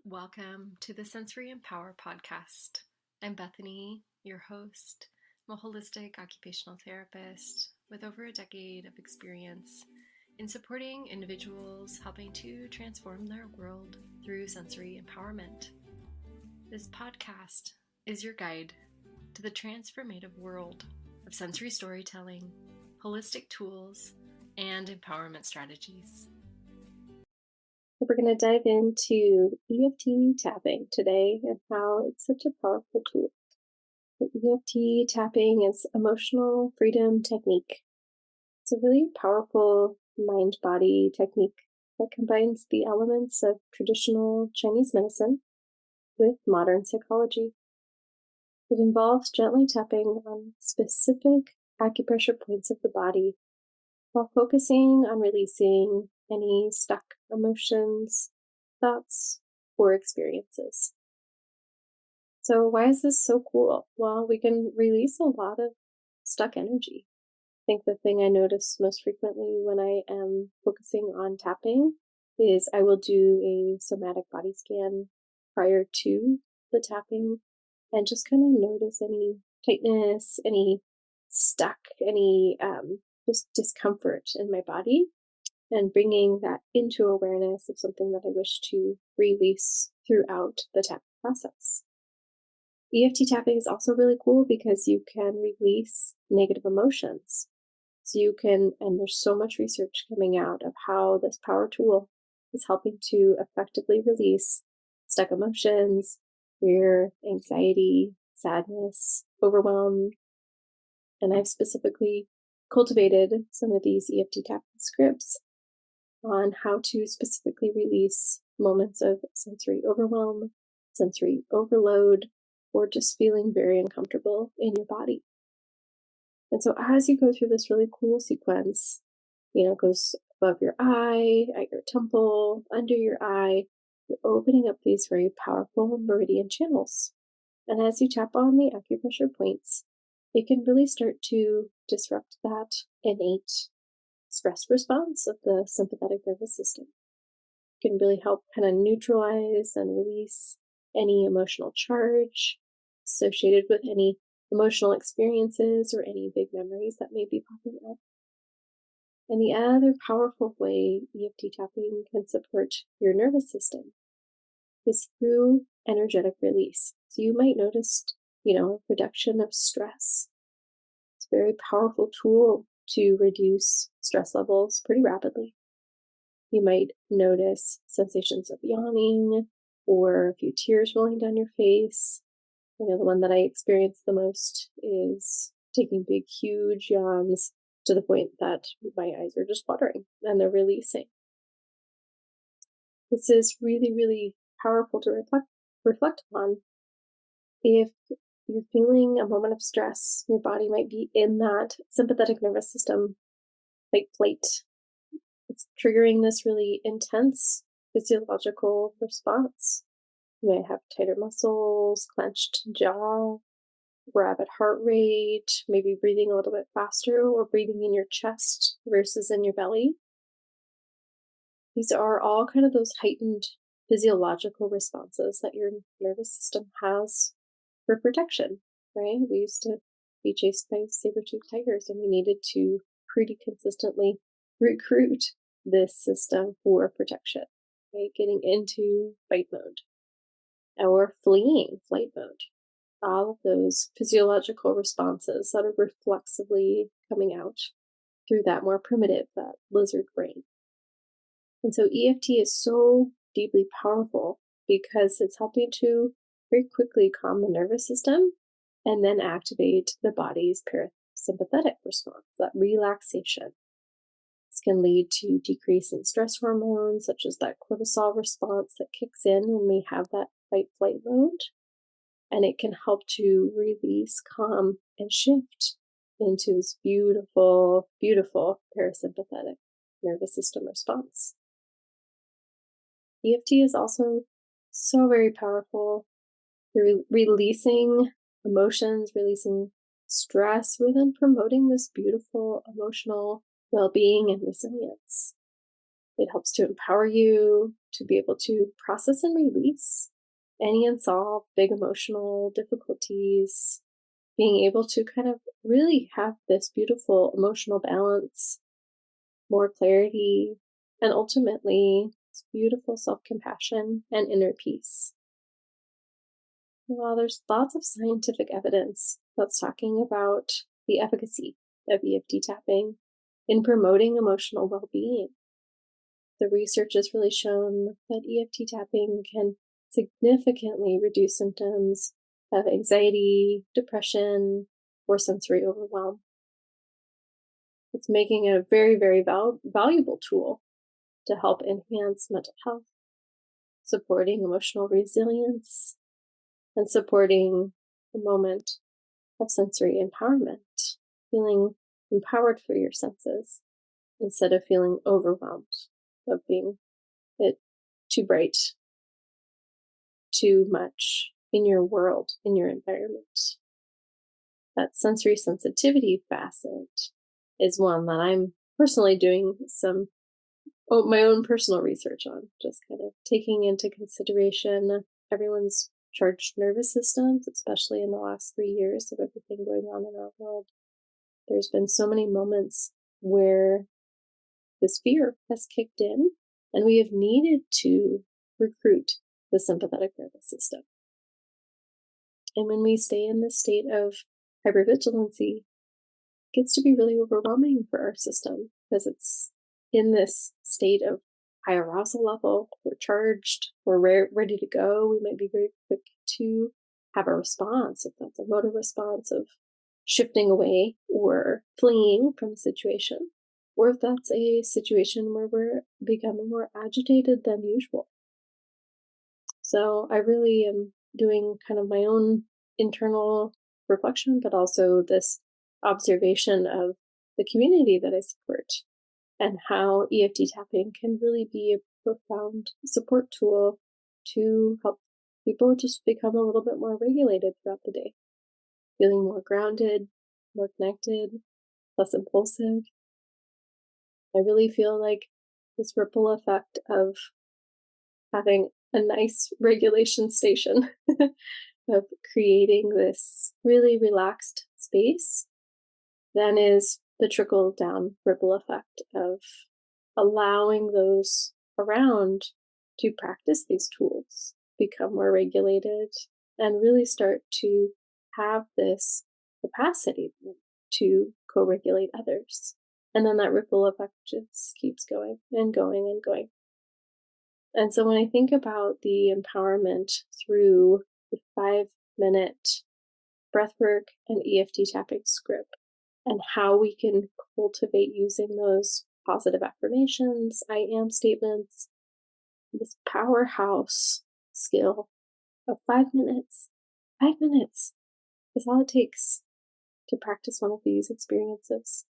Welcome to the Sensory and Power podcast. I'm Bethany, your host. I'm a holistic occupational therapist with over a decade of experience in supporting individuals helping to transform their world through sensory empowerment. This podcast is your guide to the transformative world of sensory storytelling, holistic tools, and empowerment strategies. We're going to dive into EFT tapping today and how it's such a powerful tool. The EFT tapping is emotional freedom technique. It's a really powerful mind-body technique that combines the elements of traditional Chinese medicine with modern psychology. It involves gently tapping on specific acupressure points of the body while focusing on releasing any stuck emotions, thoughts, or experiences. So why is this so cool? Well, we can release a lot of stuck energy. I think the thing I notice most frequently when I am focusing on tapping is I will do a somatic body scan prior to the tapping and just kind of notice any tightness, any stuck, any just discomfort in my body, and bringing that into awareness of something that I wish to release throughout the tapping process. EFT tapping is also really cool because you can release negative emotions. So you can, and there's so much research coming out of how this power tool is helping to effectively release stuck emotions, fear, anxiety, sadness, overwhelm. And I've specifically cultivated some of these EFT tapping scripts on how to specifically release moments of sensory overwhelm, sensory overload, or just feeling very uncomfortable in your body. And so as you go through this really cool sequence, it goes above your eye, at your temple, under your eye, you're opening up these very powerful meridian channels. And as you tap on the acupressure points, it can really start to disrupt that innate stress response of the sympathetic nervous system. It can really help kind of neutralize and release any emotional charge associated with any emotional experiences or any big memories that may be popping up. And the other powerful way EFT tapping can support your nervous system is through energetic release. So you might notice, a reduction of stress. It's a very powerful tool to reduce stress levels pretty rapidly. You might notice sensations of yawning or a few tears rolling down your face. The one that I experience the most is taking big, huge yawns to the point that my eyes are just watering and they're releasing. This is really, really powerful to reflect on. If you're feeling a moment of stress, your body might be in that sympathetic nervous system fight flight. It's triggering this really intense physiological response. You might have tighter muscles, clenched jaw, rapid heart rate, maybe breathing a little bit faster or breathing in your chest versus in your belly. These are all kind of those heightened physiological responses that your nervous system has for protection, right? We used to be chased by saber-toothed tigers and we needed to pretty consistently recruit this system for protection, right? Getting into fight mode or fleeing flight mode. All of those physiological responses that are reflexively coming out through that more primitive, that lizard brain. And so EFT is so deeply powerful because it's helping to very quickly calm the nervous system and then activate the body's parasympathetic response, that relaxation. This can lead to decrease in stress hormones, such as that cortisol response that kicks in when we have that fight-flight mode. And it can help to release, calm, and shift into this beautiful, beautiful parasympathetic nervous system response. EFT is also so very powerful. Releasing emotions, releasing stress, rather than promoting this beautiful emotional well-being and resilience. It helps to empower you to be able to process and release any unsolved big emotional difficulties, being able to kind of really have this beautiful emotional balance, more clarity, and ultimately this beautiful self-compassion and inner peace. Well, there's lots of scientific evidence that's talking about the efficacy of EFT tapping in promoting emotional well-being. The research has really shown that EFT tapping can significantly reduce symptoms of anxiety, depression, or sensory overwhelm. It's making it a very, very valuable tool to help enhance mental health, supporting emotional resilience, and supporting a moment of sensory empowerment, feeling empowered for your senses instead of feeling overwhelmed of being it too bright, too much in your world, in your environment. That sensory sensitivity facet is one that I'm personally doing my own personal research on, just kind of taking into consideration everyone's charged nervous systems, especially in the last 3 years of everything going on in our world. There's been so many moments where this fear has kicked in, and we have needed to recruit the sympathetic nervous system. And when we stay in this state of hypervigilancy, it gets to be really overwhelming for our system because it's in this state of high arousal level. We're charged, we're ready to go. We might be very quick to have a response, if that's a motor response of shifting away or fleeing from the situation, or if that's a situation where we're becoming more agitated than usual. So I really am doing kind of my own internal reflection, but also this observation of the community that I support and how EFT tapping can really be a profound support tool to help people just become a little bit more regulated throughout the day, feeling more grounded, more connected, less impulsive. I really feel like this ripple effect of having a nice regulation station of creating this really relaxed space then is the trickle down ripple effect of allowing those around to practice these tools, become more regulated, and really start to have this capacity to co-regulate others. And then that ripple effect just keeps going and going and going. And so when I think about the empowerment through the 5-minute breathwork and EFT tapping script and how we can cultivate using those positive affirmations, I am statements, this powerhouse skill of 5 minutes. 5 minutes is all it takes to practice one of these experiences.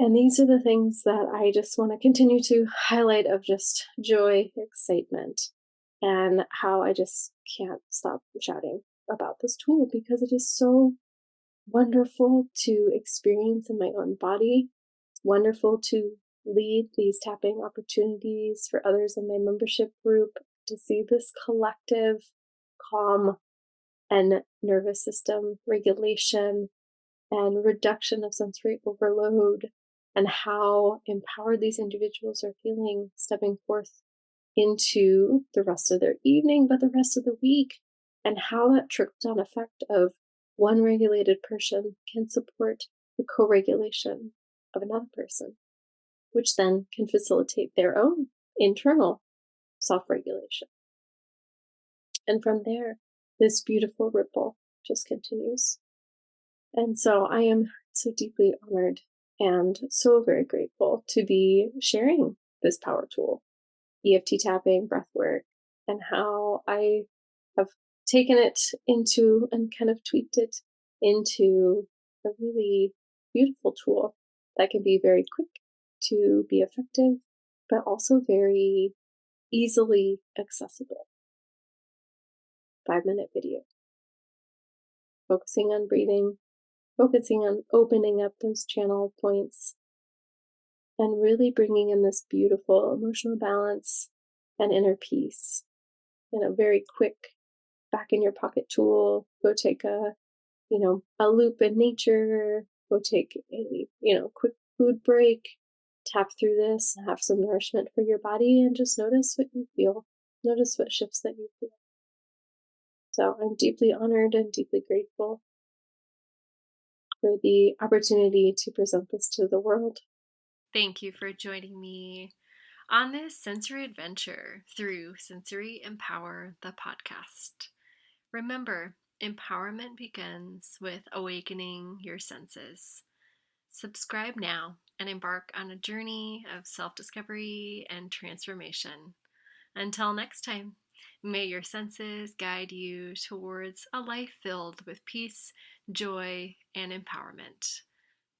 And these are the things that I just want to continue to highlight of just joy, excitement, and how I just can't stop shouting about this tool because it is so wonderful to experience in my own body. It's wonderful to lead these tapping opportunities for others in my membership group, to see this collective calm and nervous system regulation and reduction of sensory overload, and how empowered these individuals are feeling stepping forth into the rest of their evening, but the rest of the week, and how that trickle-down effect of one regulated person can support the co-regulation of another person, which then can facilitate their own internal self-regulation. And from there, this beautiful ripple just continues. And so I am so deeply honored and so very grateful to be sharing this power tool, EFT tapping, breath work, and how I have taken it into and kind of tweaked it into a really beautiful tool that can be very quick to be effective, but also very easily accessible. 5-minute video, focusing on breathing, focusing on opening up those channel points, and really bringing in this beautiful emotional balance and inner peace. A very quick back in your pocket tool. Go take a loop in nature. Go take a, quick food break. Tap through this, have some nourishment for your body, and just notice what you feel. Notice what shifts that you feel. So I'm deeply honored and deeply grateful for the opportunity to present this to the world. Thank you for joining me on this sensory adventure through Sensory Empower, the podcast. Remember, empowerment begins with awakening your senses. Subscribe now and embark on a journey of self-discovery and transformation. Until next time, may your senses guide you towards a life filled with peace, joy, and empowerment.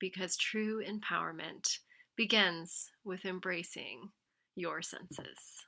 Because true empowerment begins with embracing your senses.